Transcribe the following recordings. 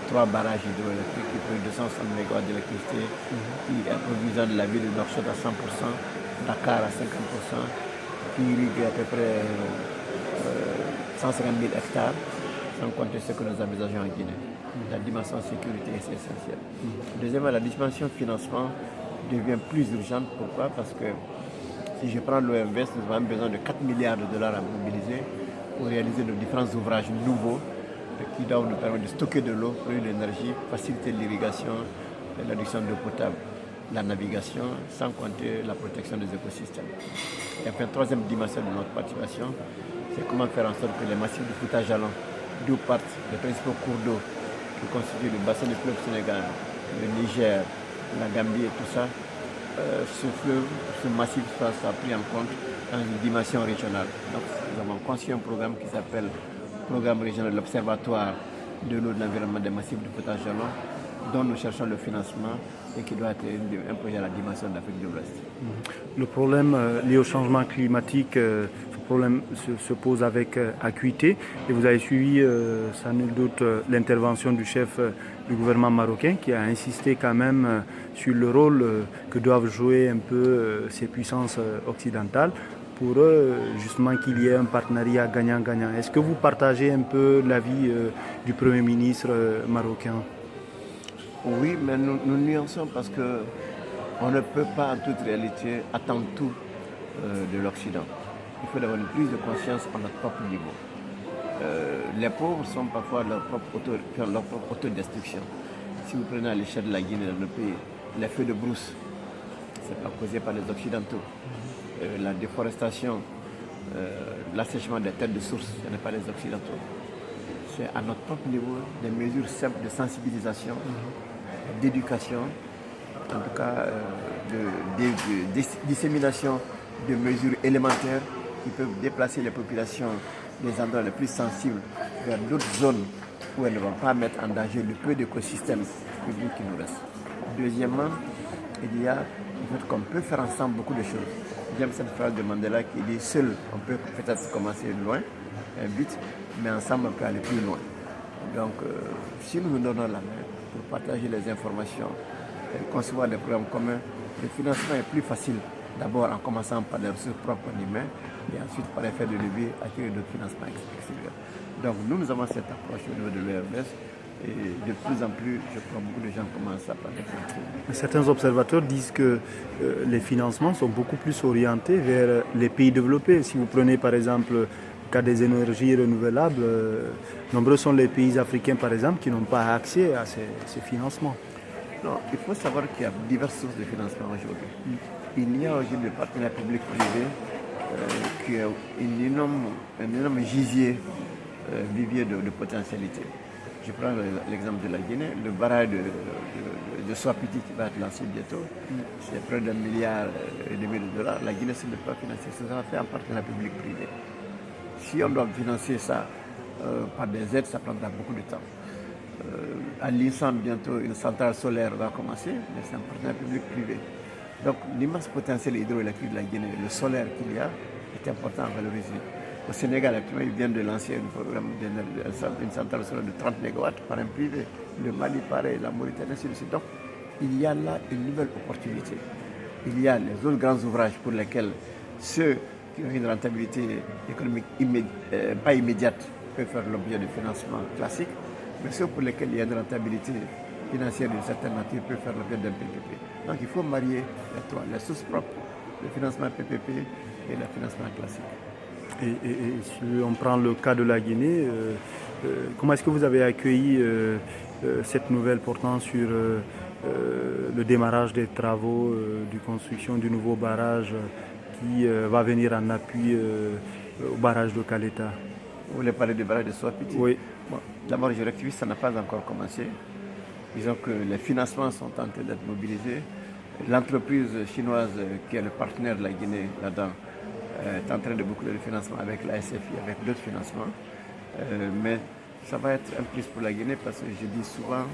3 barrages hydroélectriques qui produisent 260 MW d'électricité, qui approvisionnent la ville de Nouakchott à 100%, Dakar à 50%, qui irriguent à peu près 150 000 hectares, sans compter ce que nous envisageons en Guinée. La dimension sécurité est essentielle. Deuxièmement, la dimension financement devient plus urgente. Pourquoi? Parce que si je prends l'OMVS, nous avons besoin de 4 milliards de dollars à mobiliser pour réaliser nos différents ouvrages nouveaux qui doivent nous permettre de stocker de l'eau, produire de l'énergie, faciliter l'irrigation, l'adduction d'eau potable, la navigation, sans compter la protection des écosystèmes. Et enfin, troisième dimension de notre participation, c'est comment faire en sorte que les massifs de Fouta-Jalon, d'où partent les principaux cours d'eau qui constituent le bassin du fleuve Sénégal, le Niger, la Gambie et tout ça, ce fleuve, ce massif soit pris en compte dans une dimension régionale. Donc, nous avons conçu un programme qui s'appelle Programme régional de l'Observatoire de l'eau de l'environnement des massifs de Fouta-Jalon, dont nous cherchons le financement et qui doit être un projet à la dimension de l'Afrique de l'Ouest. Le problème lié au changement climatique, ce problème se pose avec acuité et vous avez suivi sans nul doute l'intervention du chef du gouvernement marocain qui a insisté quand même sur le rôle que doivent jouer un peu ces puissances occidentales pour justement qu'il y ait un partenariat gagnant-gagnant. Est-ce que vous partagez un peu l'avis du Premier ministre marocain? Oui, mais nous nuançons parce qu'on ne peut pas en toute réalité attendre tout de l'Occident. Il faut avoir une prise de conscience à notre propre niveau. Les pauvres sont parfois leur propre autodestruction. Si vous prenez à l'échelle de la Guinée, dans le pays, les feux de brousse, ce n'est pas causé par les Occidentaux. La déforestation, l'assèchement des terres de source, ce n'est pas les Occidentaux. C'est à notre propre niveau des mesures simples de sensibilisation, d'éducation, en tout cas de dissémination de mesures élémentaires qui peuvent déplacer les populations des endroits les plus sensibles vers d'autres zones où elles ne vont pas mettre en danger le peu d'écosystèmes publics qui nous restent. Deuxièmement, il y a le fait qu'on peut faire ensemble beaucoup de choses. J'aime cette phrase de Mandela qui dit « Seul, on peut peut-être commencer loin, vite, mais ensemble, on peut aller plus loin. » Donc, si nous nous donnons la main pour partager les informations, concevoir des programmes communs, le financement est plus facile. D'abord en commençant par les ressources propres humaines et ensuite par effet de levier attirer d'autres financements extérieurs. Donc nous avons cette approche au niveau de l'OMS et de plus en plus, je crois, beaucoup de gens commencent à parler. Certains observateurs disent que les financements sont beaucoup plus orientés vers les pays développés. Si vous prenez par exemple le cas des énergies renouvelables, nombreux sont les pays africains par exemple qui n'ont pas accès à ces financements. Non, il faut savoir qu'il y a diverses sources de financement aujourd'hui. Il y a aujourd'hui le partenariat public-privé qui est un énorme gisier, vivier de potentialité. Je prends l'exemple de la Guinée, le barrage de Soapiti qui va être lancé bientôt, c'est près d'1,5 milliard de dollars. La Guinée ne peut pas financer, ça sera fait en partenariat public-privé. Si on doit financer ça par des aides, ça prendra beaucoup de temps. À l'INSAN, bientôt, une centrale solaire va commencer, mais c'est un partenariat public-privé. Donc l'immense potentiel hydroélectrique de la Guinée, le solaire qu'il y a, est important à valoriser. Au Sénégal, actuellement, ils viennent de lancer un programme d'une centrale solaire de 30 MW par un privé. Le Mali, pareil, la Mauritanie, ainsi de suite. Donc il y a là une nouvelle opportunité. Il y a les autres grands ouvrages pour lesquels ceux qui ont une rentabilité économique pas immédiate peuvent faire l'objet de financement classique, mais ceux pour lesquels il y a une rentabilité financière d'une certaine nature peuvent faire l'objet d'un PPP. Donc il faut marier les trois, les sources propres, le financement PPP et le financement classique. Et si on prend le cas de la Guinée, comment est-ce que vous avez accueilli cette nouvelle portant sur le démarrage des travaux de construction du nouveau barrage qui va venir en appui au barrage de Caleta? Vous voulez parler du barrage de Soapiti? Oui. Bon, d'abord, je rectifie, ça n'a pas encore commencé. Disons que les financements sont en train d'être mobilisés. L'entreprise chinoise qui est le partenaire de la Guinée là-dedans est en train de boucler le financement avec la SFI, avec d'autres financements. Mais ça va être un plus pour la Guinée parce que je dis souvent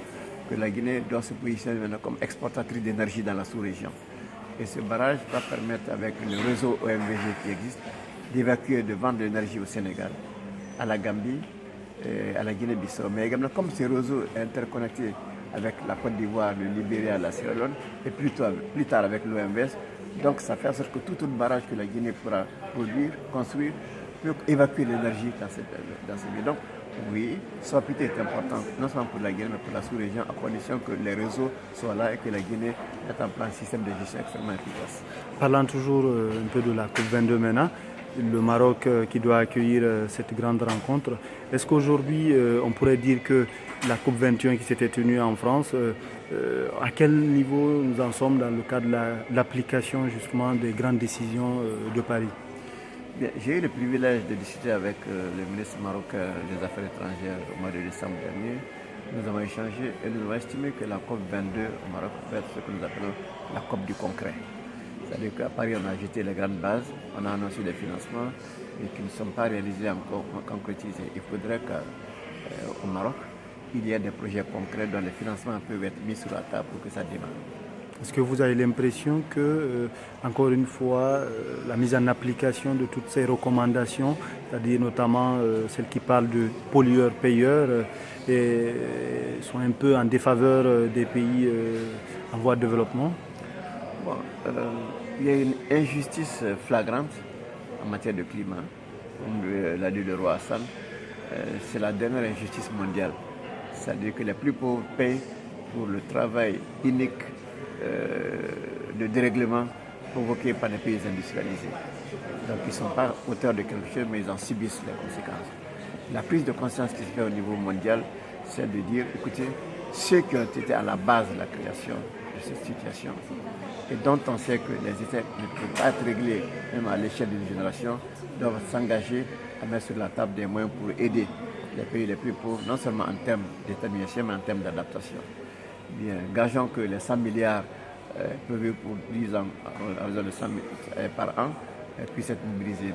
que la Guinée doit se positionner maintenant comme exportatrice d'énergie dans la sous-région. Et ce barrage va permettre, avec le réseau OMVG qui existe, d'évacuer, de vendre de l'énergie au Sénégal, à la Gambie, à la Guinée-Bissau. Mais également, comme ce réseau est interconnecté avec la Côte d'Ivoire, le Libéria, la Sierra Leone, et plus tard avec l'OMVS, donc ça fait en sorte que tout barrage que la Guinée pourra produire, construire, peut évacuer l'énergie dans ce pays. Donc, oui, Soapité est important, non seulement pour la Guinée, mais pour la sous-région, à condition que les réseaux soient là et que la Guinée mette en place un système de gestion extrêmement efficace. Parlant toujours un peu de la COP22 maintenant, le Maroc qui doit accueillir cette grande rencontre, est-ce qu'aujourd'hui on pourrait dire que la COP21 qui s'était tenue en France, à quel niveau nous en sommes dans le cadre de l'application justement des grandes décisions de Paris? J'ai eu le privilège de discuter avec le ministre marocain des Affaires étrangères au mois de décembre dernier. Nous avons échangé et nous avons estimé que la COP22 au Maroc peut être ce que nous appelons la COP du concret. C'est-à-dire qu'à Paris, on a jeté les grandes bases, on a annoncé des financements et qui ne sont pas réalisés encore, concrétisés. Il faudrait qu'au Maroc, il y ait des projets concrets dont les financements peuvent être mis sur la table pour que ça démarre. Est-ce que vous avez l'impression que, encore une fois, la mise en application de toutes ces recommandations, c'est-à-dire notamment celles qui parlent de pollueur-payeur, sont un peu en défaveur des pays en voie de développement? Bon, il y a une injustice flagrante en matière de climat, comme l'a dit le roi Hassan. C'est la dernière injustice mondiale. C'est-à-dire que les plus pauvres payent pour le travail inique de dérèglement provoqué par les pays industrialisés. Donc ils ne sont pas auteurs de quelque chose, mais ils en subissent les conséquences. La prise de conscience qui se fait au niveau mondial, c'est de dire, écoutez, ceux qui ont été à la base de la création de cette situation, et dont on sait que les États ne peuvent pas être réglés, même à l'échelle d'une génération, doivent s'engager à mettre sur la table des moyens pour aider les pays les plus pauvres, non seulement en termes détermination, mais en termes d'adaptation. Bien, gageons que les 100 milliards prévus pour 10 ans, à raison de 100 par an, puissent être mobilisés.